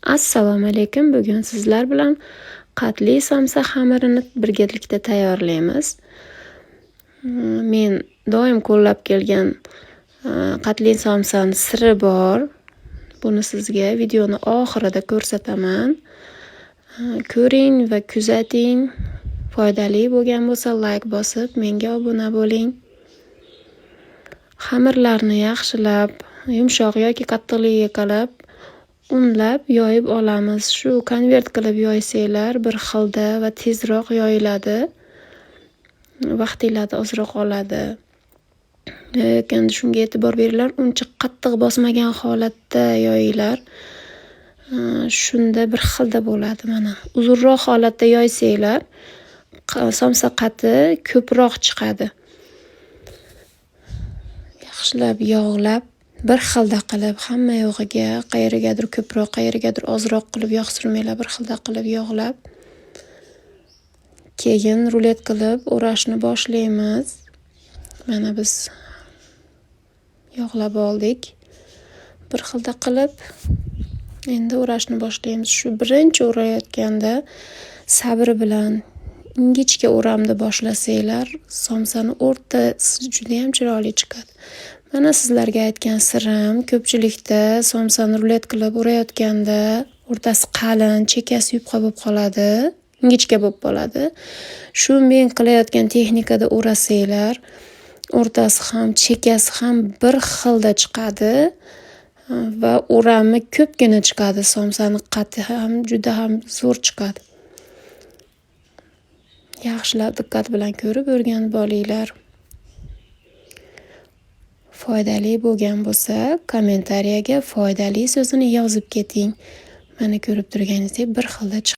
Assalomu alaykum. Bugun sizlar bilan qatli samsa xamirini birgalikda tayyorlaymiz. Men doim qo'llab kelgan qatli samsani siri bor. Buni sizga videoni oxirida ko'rsataman. Ko'ring va kuzating. Foydali bo'lgan bo'lsa like bosib, menga obuna bo'ling. Xamirlarni yaxshilab, yumshoq yoki qattiqligiga qarab unlab yoyib olamiz. Shu konvert qilib yoysanglar bir xilda va tezroq yoyiladi. Vaqtingizni ozroq oladi. Yoyayotganda shunga e'tibor beringlar, uncha qattiq bosmagan holatda yoyinglar. Shunda bir xilda bo'ladi mana. Uzunroq holatda yoysanglar, samsa qati ko'proq chiqadi. Yaxshilab yog'lab, bir xilda qilib hamma yog'iga qayerigadir ko'proq, qayerigadir ozroq qilib yog' surmanglar, bir xilda qilib yog'lab. Keyin rulet qilib o'rashni boshlaymiz. Mana biz yog'lab oldik. Bir xilda qilib endi o'rashni boshlaymiz. Shu birinchi o'rayotganda sabr bilan ingichka o'ramni boshlasanglar, samsani o'rtasi juda ham chiroyli chiqadi. Mana sizlarga aytgan sirim, ko'pchilikda samsani rulet qilib o'rayotganda o'rtasi qalin, chekkasi yupqa bo'lib qoladi, ingichka bo'lib qoladi. Shu men qilayotgan texnikada o'rasanglar, o'rtasi ham, chekkasi ham bir xilda chiqadi va o'rami ko'pgina chiqadi. Samsani qati ham juda ham zo'r chiqadi. Yaxshilab diqqat bilan ko'rib o'rganib olinglar. Foydali bo'lgan bo'lsa, kommentariyaga foydali so'zini yozib keting. Mana ko'rib turganingizdek bir xilda chiqadi.